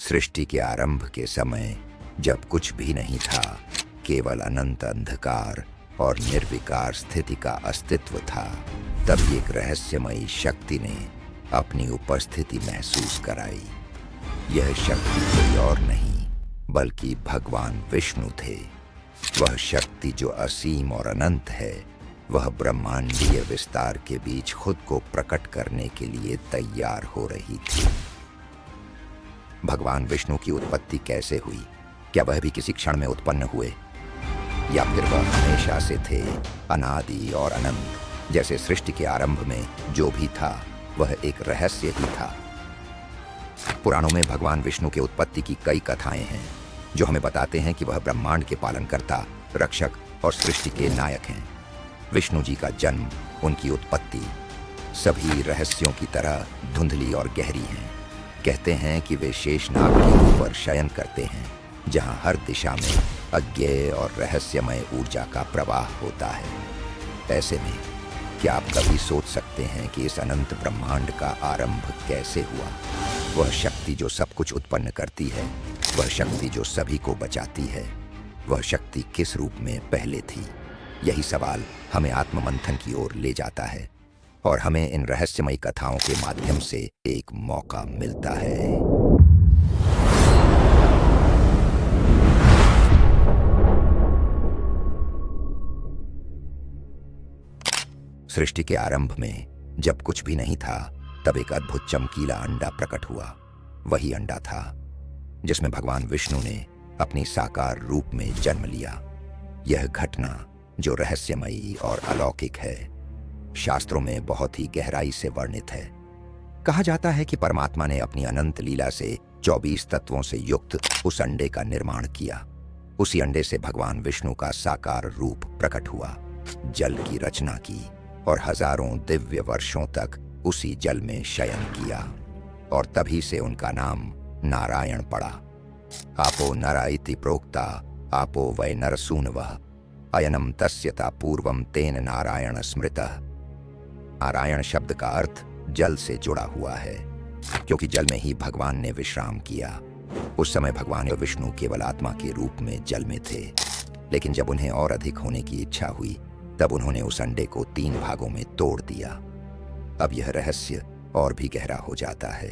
सृष्टि के आरंभ के समय जब कुछ भी नहीं था, केवल अनंत अंधकार और निर्विकार स्थिति का अस्तित्व था, तभी एक रहस्यमयी शक्ति ने अपनी उपस्थिति महसूस कराई। यह शक्ति कोई और नहीं बल्कि भगवान विष्णु थे। वह शक्ति जो असीम और अनंत है, वह ब्रह्मांडीय विस्तार के बीच खुद को प्रकट करने के लिए तैयार हो रही थी। भगवान विष्णु की उत्पत्ति कैसे हुई? क्या वह भी किसी क्षण में उत्पन्न हुए, या फिर वह हमेशा से थे, अनादि और अनंत? जैसे सृष्टि के आरंभ में जो भी था वह एक रहस्य ही था। पुराणों में भगवान विष्णु के उत्पत्ति की कई कथाएं हैं जो हमें बताते हैं कि वह ब्रह्मांड के पालनकर्ता, रक्षक और सृष्टि के नायक हैं। विष्णु जी का जन्म, उनकी उत्पत्ति सभी रहस्यों की तरह धुंधली और गहरी हैं। कहते हैं कि वे शेषनाग के ऊपर शयन करते हैं, जहां हर दिशा में अज्ञेय और रहस्यमय ऊर्जा का प्रवाह होता है। ऐसे में क्या आप कभी सोच सकते हैं कि इस अनंत ब्रह्मांड का आरंभ कैसे हुआ? वह शक्ति जो सब कुछ उत्पन्न करती है, वह शक्ति जो सभी को बचाती है, वह शक्ति किस रूप में पहले थी? यही सवाल हमें आत्ममंथन की ओर ले जाता है और हमें इन रहस्यमयी कथाओं के माध्यम से एक मौका मिलता है। सृष्टि के आरंभ में जब कुछ भी नहीं था, तब एक अद्भुत चमकीला अंडा प्रकट हुआ। वही अंडा था जिसमें भगवान विष्णु ने अपनी साकार रूप में जन्म लिया। यह घटना जो रहस्यमयी और अलौकिक है, शास्त्रों में बहुत ही गहराई से वर्णित है। कहा जाता है कि परमात्मा ने अपनी अनंत लीला से 24 तत्वों से युक्त उस अंडे का निर्माण किया। उसी अंडे से भगवान विष्णु का साकार रूप प्रकट हुआ, जल की रचना की और हजारों दिव्य वर्षों तक उसी जल में शयन किया, और तभी से उनका नाम नारायण पड़ा। आपो नरा इति प्रोक्ता आपो वै नरसूनवः अयनम तस्यता पूर्वम तेन नारायण स्मृतः। नारायण शब्द का अर्थ जल से जुड़ा हुआ है, क्योंकि जल में ही भगवान ने विश्राम किया। उस समय भगवान विष्णु केवल आत्मा के रूप में जल में थे, लेकिन जब उन्हें और अधिक होने की इच्छा हुई, तब उन्होंने उस अंडे को 3 भागों में तोड़ दिया। अब यह रहस्य और भी गहरा हो जाता है।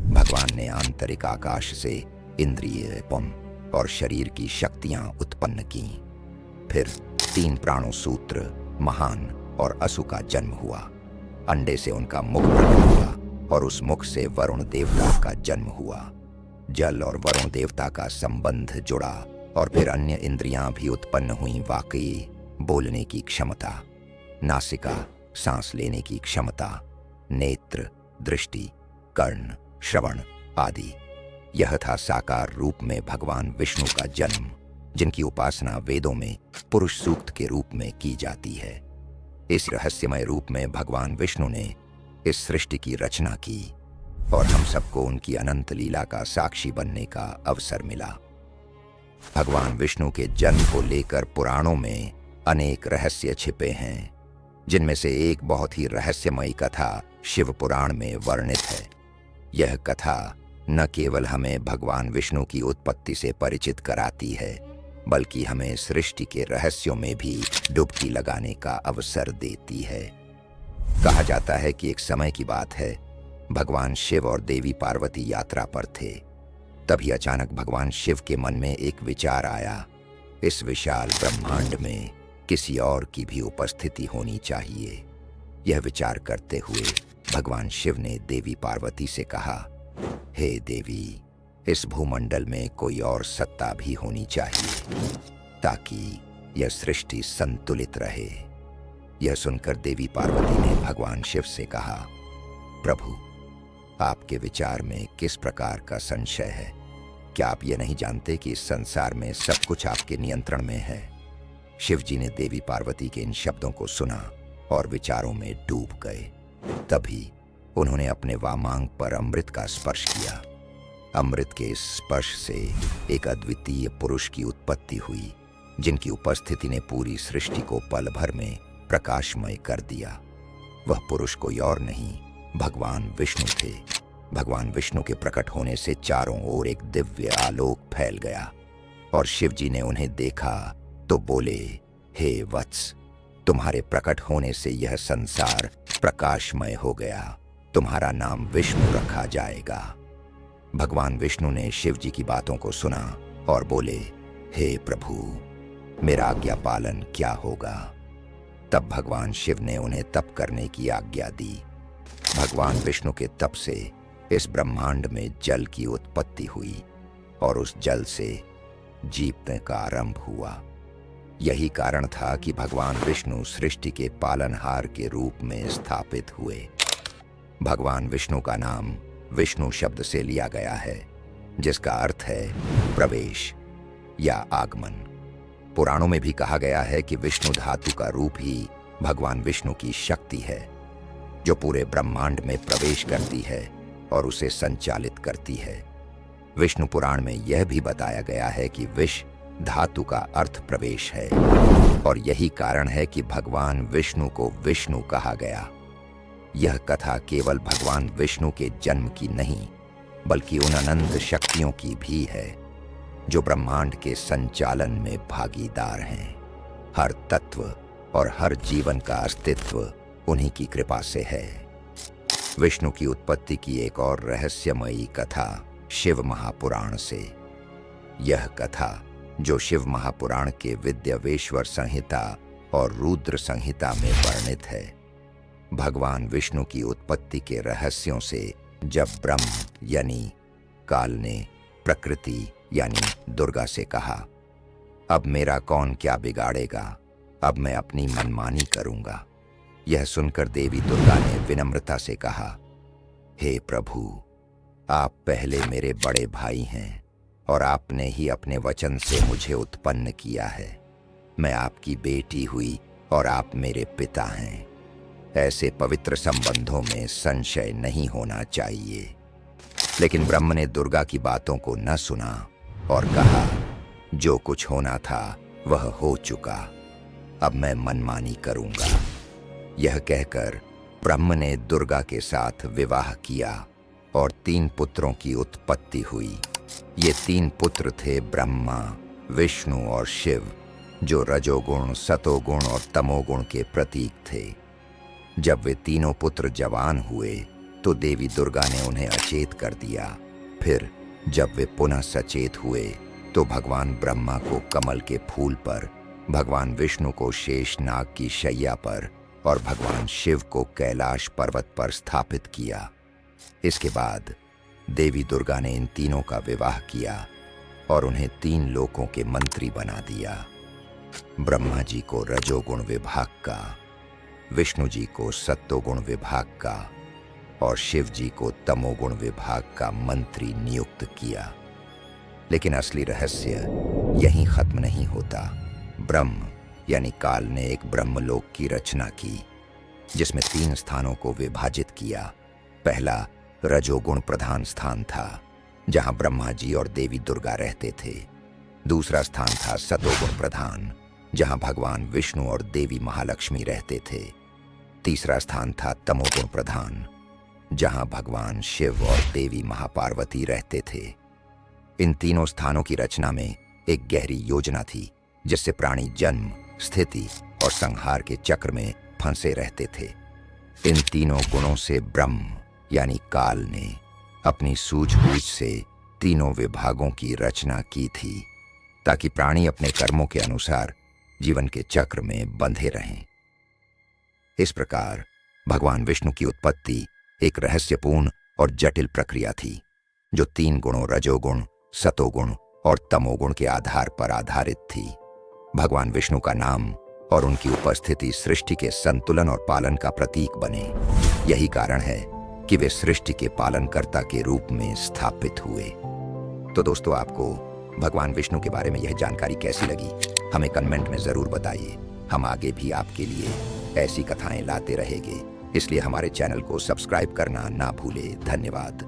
भगवान ने आंतरिक आकाश से इंद्रिय, पम और शरीर की शक्तियां उत्पन्न की। फिर 3 प्राणों सूत्र, महान और असु का जन्म हुआ। अंडे से उनका मुख प्रकट हुआ और उस मुख से वरुण देवता का जन्म हुआ। जल और वरुण देवता का संबंध जुड़ा और फिर अन्य इंद्रियां भी उत्पन्न हुई। वाकई बोलने की क्षमता, नासिका सांस लेने की क्षमता, नेत्र, दृष्टि, कर्ण, श्रवण आदि। यह था साकार रूप में भगवान विष्णु का जन्म, जिनकी उपासना वेदों में पुरुष सूक्त के रूप में की जाती है। इस रहस्यमय रूप में भगवान विष्णु ने इस सृष्टि की रचना की और हम सबको उनकी अनंत लीला का साक्षी बनने का अवसर मिला। भगवान विष्णु के जन्म को लेकर पुराणों में अनेक रहस्य छिपे हैं, जिनमें से एक बहुत ही रहस्यमयी कथा शिव पुराण में वर्णित है। यह कथा न केवल हमें भगवान विष्णु की उत्पत्ति से परिचित कराती है, बल्कि हमें सृष्टि के रहस्यों में भी डुबकी लगाने का अवसर देती है। कहा जाता है कि एक समय की बात है, भगवान शिव और देवी पार्वती यात्रा पर थे। तभी अचानक भगवान शिव के मन में एक विचार आया, इस विशाल ब्रह्मांड में किसी और की भी उपस्थिति होनी चाहिए। यह विचार करते हुए भगवान शिव ने देवी पार्वती से कहा, हे देवी, इस भूमंडल में कोई और सत्ता भी होनी चाहिए ताकि यह सृष्टि संतुलित रहे। यह सुनकर देवी पार्वती ने भगवान शिव से कहा, प्रभु, आपके विचार में किस प्रकार का संशय है? क्या आप ये नहीं जानते कि इस संसार में सब कुछ आपके नियंत्रण में है? शिव जी ने देवी पार्वती के इन शब्दों को सुना और विचारों में डूब गए। तभी उन्होंने अपने वामांग पर अमृत का स्पर्श किया। अमृत के इस स्पर्श से एक अद्वितीय पुरुष की उत्पत्ति हुई, जिनकी उपस्थिति ने पूरी सृष्टि को पल भर में प्रकाशमय कर दिया। वह पुरुष कोई और नहीं, भगवान विष्णु थे। भगवान विष्णु के प्रकट होने से चारों ओर एक दिव्य आलोक फैल गया और शिव जी ने उन्हें देखा तो बोले, हे वत्स, तुम्हारे प्रकट होने से यह संसार प्रकाशमय हो गया। तुम्हारा नाम विष्णु रखा जाएगा। भगवान विष्णु ने शिव जी की बातों को सुना और बोले, हे प्रभु, मेरा आज्ञा पालन क्या होगा? तब भगवान शिव ने उन्हें तप करने की आज्ञा दी। भगवान विष्णु के तप से इस ब्रह्मांड में जल की उत्पत्ति हुई और उस जल से जीवन का आरंभ हुआ। यही कारण था कि भगवान विष्णु सृष्टि के पालनहार के रूप में स्थापित हुए। भगवान विष्णु का नाम विष्णु शब्द से लिया गया है, जिसका अर्थ है प्रवेश या आगमन। पुराणों में भी कहा गया है कि विष्णु धातु का रूप ही भगवान विष्णु की शक्ति है, जो पूरे ब्रह्मांड में प्रवेश करती है और उसे संचालित करती है। विष्णु पुराण में यह भी बताया गया है कि विष धातु का अर्थ प्रवेश है और यही कारण है कि भगवान विष्णु को विष्णु कहा गया। यह कथा केवल भगवान विष्णु के जन्म की नहीं, बल्कि उन अनंत शक्तियों की भी है जो ब्रह्मांड के संचालन में भागीदार हैं। हर तत्व और हर जीवन का अस्तित्व उन्हीं की कृपा से है। विष्णु की उत्पत्ति की एक और रहस्यमयी कथा शिव महापुराण से। यह कथा, जो शिव महापुराण के विद्यावेश्वर संहिता और रुद्र संहिता में वर्णित है, भगवान विष्णु की उत्पत्ति के रहस्यों से जब ब्रह्म यानी काल ने प्रकृति यानी दुर्गा से कहा, अब मेरा कौन क्या बिगाड़ेगा, अब मैं अपनी मनमानी करूंगा। यह सुनकर देवी दुर्गा ने विनम्रता से कहा, हे प्रभु, आप पहले मेरे बड़े भाई हैं और आपने ही अपने वचन से मुझे उत्पन्न किया है। मैं आपकी बेटी हुई और आप मेरे पिता हैं। ऐसे पवित्र संबंधों में संशय नहीं होना चाहिए। लेकिन ब्रह्म ने दुर्गा की बातों को न सुना और कहा, जो कुछ होना था वह हो चुका, अब मैं मनमानी करूंगा। यह कहकर ब्रह्म ने दुर्गा के साथ विवाह किया और 3 पुत्रों की उत्पत्ति हुई। ये 3 पुत्र थे ब्रह्मा, विष्णु और शिव, जो रजोगुण, सतोगुण और तमोगुण के प्रतीक थे। जब वे तीनों पुत्र जवान हुए तो देवी दुर्गा ने उन्हें अचेत कर दिया। फिर जब वे पुनः सचेत हुए तो भगवान ब्रह्मा को कमल के फूल पर, भगवान विष्णु को शेषनाग की शैया पर और भगवान शिव को कैलाश पर्वत पर स्थापित किया। इसके बाद देवी दुर्गा ने इन तीनों का विवाह किया और उन्हें 3 लोकों के मंत्री बना दिया। ब्रह्मा जी को रजोगुण विभाग का, विष्णु जी को सत्वगुण विभाग का और शिव जी को तमोगुण विभाग का मंत्री नियुक्त किया। लेकिन असली रहस्य यहीं खत्म नहीं होता। ब्रह्म यानी काल ने एक ब्रह्मलोक की रचना की, जिसमें 3 स्थानों को विभाजित किया। पहला रजोगुण प्रधान स्थान था, जहां ब्रह्मा जी और देवी दुर्गा रहते थे। दूसरा स्थान था सतोगुण प्रधान, जहां भगवान विष्णु और देवी महालक्ष्मी रहते थे। तीसरा स्थान था तमोगुण प्रधान, जहां भगवान शिव और देवी महापार्वती रहते थे। इन तीनों स्थानों की रचना में एक गहरी योजना थी, जिससे प्राणी जन्म, स्थिति और संहार के चक्र में फंसे रहते थे। इन तीनों गुणों से ब्रह्म यानी काल ने अपनी सूझबूझ से तीनों विभागों की रचना की थी, ताकि प्राणी अपने कर्मों के अनुसार जीवन के चक्र में बंधे रहें। इस प्रकार भगवान विष्णु की उत्पत्ति एक रहस्यपूर्ण और जटिल प्रक्रिया थी, जो 3 गुणों रजोगुण, सतोगुण और तमोगुण के आधार पर आधारित थी। भगवान विष्णु का नाम और उनकी उपस्थिति सृष्टि के संतुलन और पालन का प्रतीक बने। यही कारण है कि वे सृष्टि के पालनकर्ता के रूप में स्थापित हुए। तो दोस्तों, आपको भगवान विष्णु के बारे में यह जानकारी कैसी लगी, हमें कमेंट में जरूर बताइए। हम आगे भी आपके लिए ऐसी कथाएं लाते रहेंगे, इसलिए हमारे चैनल को सब्सक्राइब करना ना भूले। धन्यवाद।